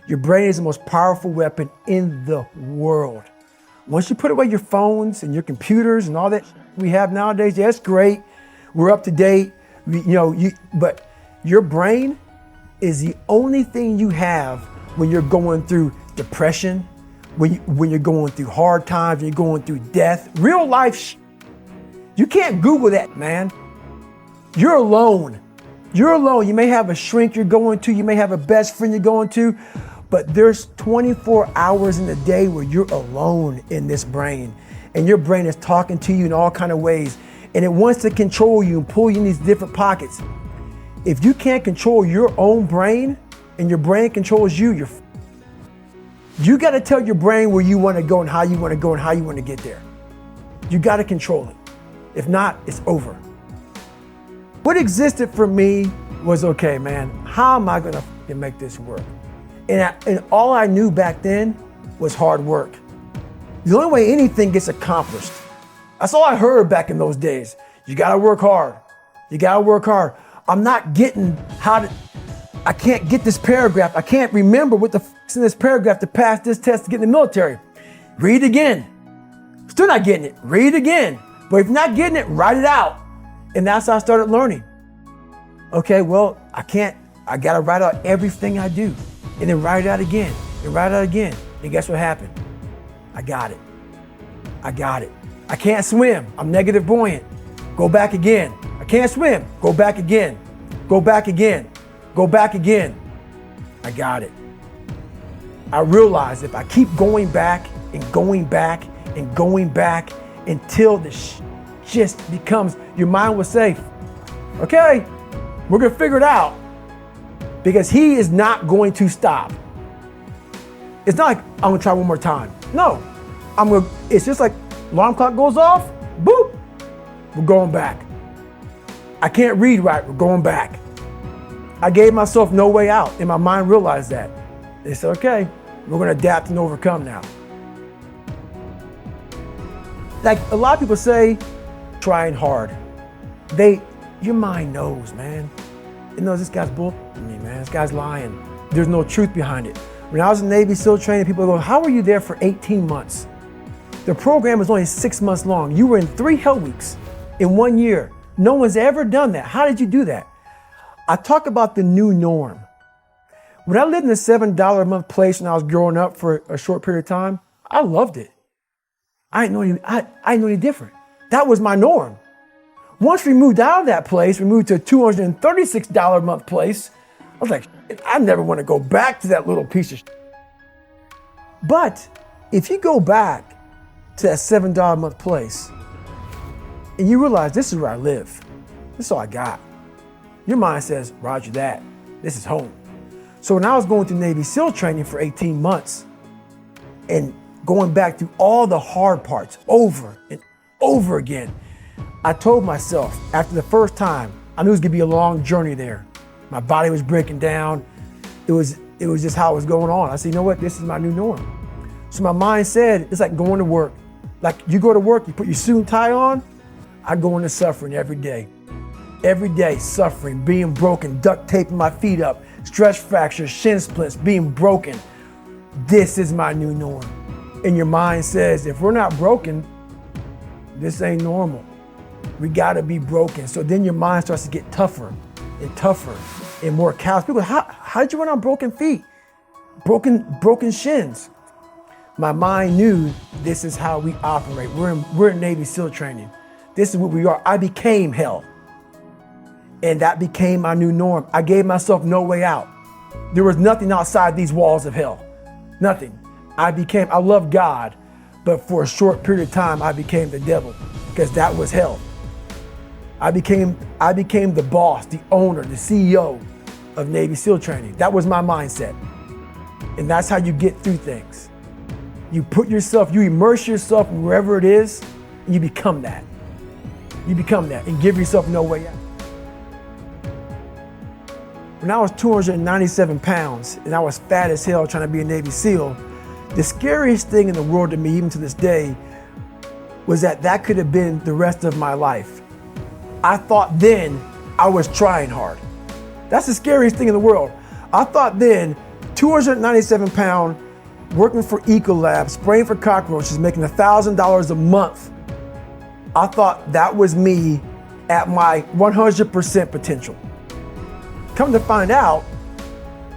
Your brain is the most powerful weapon in the world. Once you put away your phones and your computers and all that we have nowadays, yeah, it's great. We're up to date, but your brain is the only thing you have when you're going through depression, when you're going through hard times, when you're going through death, real life. You can't Google that, man. You're alone. You're alone. You may have a shrink you're going to, you may have a best friend you're going to, but there's 24 hours in the day where you're alone in this brain, and your brain is talking to you in all kinds of ways, and it wants to control you and pull you in these different pockets. If you can't control your own brain and your brain controls you, you got to tell your brain where you want to go and how you want to go and how you want to get there. You got to control it. If not, it's over. What existed for me was, okay, man, how am I going to make this work? And all I knew back then was hard work. The only way anything gets accomplished. That's all I heard back in those days. You got to work hard. You got to work hard. I'm not getting I can't get this paragraph. I can't remember what the f***'s in this paragraph to pass this test to get in the military. Read again. Still not getting it. Read again. But if you're not getting it, write it out. And that's how I started learning. Okay, well, I got to write out everything I do. And then write it out again. And write it out again. And guess what happened? I got it. I got it. I can't swim. I'm negative buoyant. Go back again. I can't swim. Go back again. Go back again. Go back again. I got it. I realized if I keep going back and going back and going back until this just becomes, your mind will say, okay, we're gonna figure it out, because he is not going to stop. It's not like I'm gonna try one more time. No, it's just like alarm clock goes off, boop, we're going back. I can't read right, we're going back. I gave myself no way out, and my mind realized that. They said, okay, we're gonna adapt and overcome now. Like a lot of people say, trying hard. Your mind knows, man. It knows this guy's bullshitting me, man. This guy's lying. There's no truth behind it. When I was in Navy SEAL training, people go, how were you there for 18 months? The program was only 6 months long. You were in 3 hell weeks in 1 year. No one's ever done that. How did you do that? I talk about the new norm. When I lived in a $7 a month place when I was growing up for a short period of time, I loved it. I didn't know any different. That was my norm. Once we moved out of that place, we moved to a $236 a month place. I was like, I never want to go back to that little piece of shit. But if you go back to that $7 a month place and you realize this is where I live, this is all I got, your mind says, roger that, this is home. So when I was going through Navy SEAL training for 18 months and going back through all the hard parts over and over again, I told myself after the first time, I knew it was gonna be a long journey there. My body was breaking down. It was just how it was going on. I said, you know what, this is my new norm. So my mind said, it's like going to work. Like you go to work, you put your suit and tie on, I go into suffering every day. Every day, suffering, being broken, duct taping my feet up, stress fractures, shin splints, being broken. This is my new norm. And your mind says, if we're not broken, this ain't normal. We gotta be broken. So then your mind starts to get tougher and tougher and more callous. People go, how did you run on broken feet? Broken shins. My mind knew this is how we operate. We're in Navy SEAL training. This is what we are. I became hell. And that became my new norm. I gave myself no way out. There was nothing outside these walls of hell. Nothing. I love God, but for a short period of time, I became the devil because that was hell. I became the boss, the owner, the CEO of Navy SEAL training. That was my mindset. And that's how you get through things. You immerse yourself wherever it is, and you become that. You become that and give yourself no way out. When I was 297 pounds and I was fat as hell trying to be a Navy SEAL, the scariest thing in the world to me, even to this day, was that could have been the rest of my life. I thought then I was trying hard. That's the scariest thing in the world. I thought then 297 pound, working for Ecolab, spraying for cockroaches, making $1,000 a month. I thought that was me at my 100% potential. Come to find out,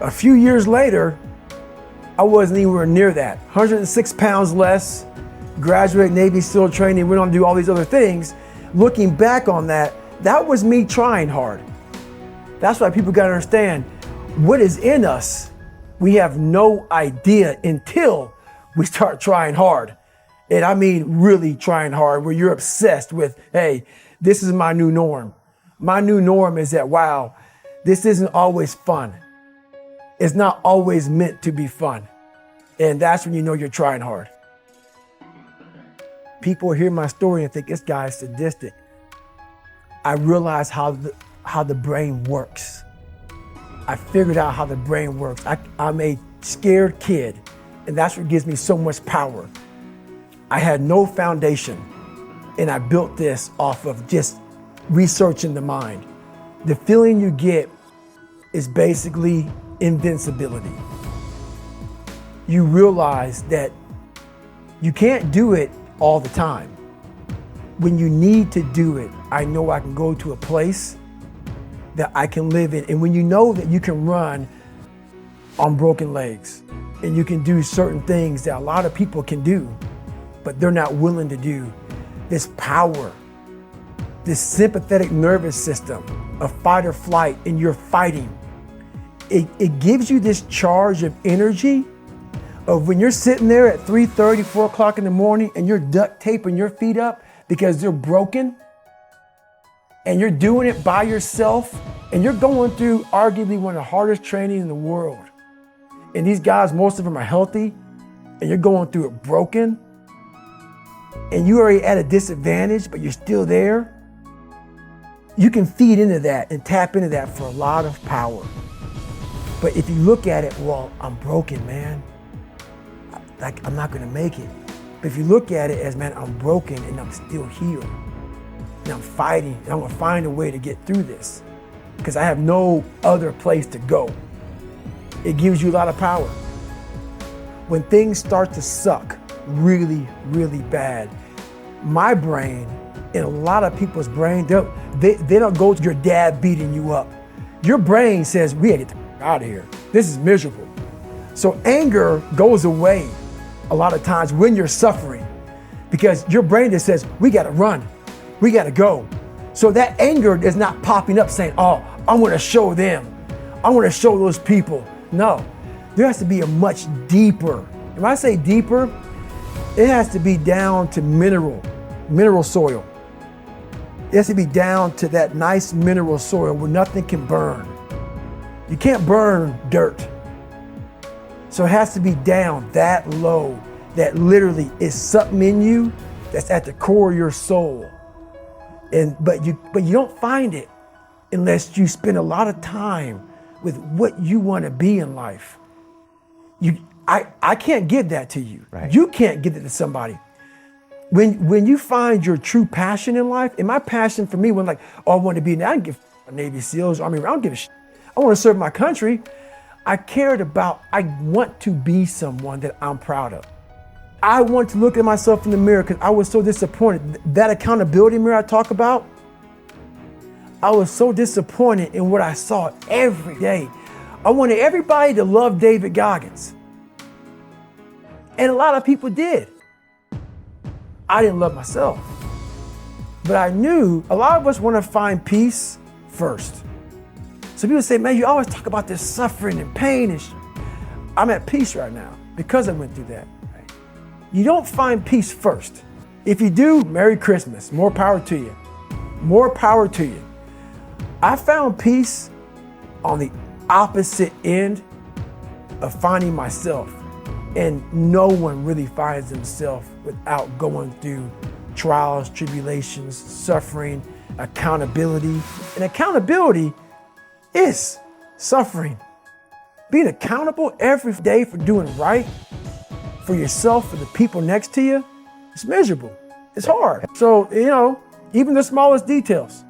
a few years later, I wasn't anywhere near that. 106 pounds less, graduated Navy SEAL training, went on to do all these other things. Looking back on that, that was me trying hard. That's why people gotta understand, what is in us, we have no idea until we start trying hard. And I mean really trying hard, where you're obsessed with, hey, this is my new norm. My new norm is that, wow, this isn't always fun. It's not always meant to be fun. And that's when you know you're trying hard. People hear my story and think this guy is sadistic. I realized how the brain works. I figured out how the brain works. I'm a scared kid, and that's what gives me so much power. I had no foundation, and I built this off of just researching the mind. The feeling you get is basically invincibility. You realize that you can't do it all the time. When you need to do it, I know I can go to a place that I can live in. And when you know that you can run on broken legs and you can do certain things that a lot of people can do, but they're not willing to do, this power, this sympathetic nervous system of fight or flight, and you're fighting, it gives you this charge of energy of when you're sitting there at 3:30, 4 o'clock in the morning and you're duct taping your feet up because they're broken, and you're doing it by yourself, and you're going through arguably one of the hardest training in the world. And these guys, most of them are healthy, and you're going through it broken, and you're already at a disadvantage, but you're still there. You can feed into that and tap into that for a lot of power. But if you look at it, well, I'm broken, man. Like, I'm not gonna make it. But if you look at it as, man, I'm broken and I'm still here. And I'm fighting, and I'm gonna find a way to get through this because I have no other place to go. It gives you a lot of power. When things start to suck really, really bad, my brain and a lot of people's brain, they don't go to your dad beating you up. Your brain says, we gotta get out of here. This is miserable. So anger goes away a lot of times when you're suffering because your brain just says, we gotta run, we gotta go. So that anger is not popping up saying, oh, I wanna show them, I wanna show those people. No, there has to be a much deeper, when I say deeper, it has to be down to mineral soil. It has to be down to that nice mineral soil where nothing can burn. You can't burn dirt. So it has to be down that low, that literally is something in you that's at the core of your soul. But you don't find it unless you spend a lot of time with what you want to be in life. I can't give that to you. Right. You can't give it to somebody. When you find your true passion in life, and my passion for me, when like, oh, I want to be, I don't give a Navy SEALs, Army, I don't give a shit. I want to serve my country. I want to be someone that I'm proud of. I want to look at myself in the mirror because I was so disappointed. That accountability mirror I talk about, I was so disappointed in what I saw every day. I wanted everybody to love David Goggins. And a lot of people did. I didn't love myself. But I knew a lot of us want to find peace first. So people say, man, you always talk about this suffering and pain and I'm at peace right now because I went through that. Right? You don't find peace first. If you do, Merry Christmas. More power to you. More power to you. I found peace on the opposite end of finding myself. And no one really finds themselves without going through trials, tribulations, suffering, accountability. And accountability is suffering. Being accountable every day for doing right for yourself, for the people next to you, it's miserable. It's hard. So, even the smallest details.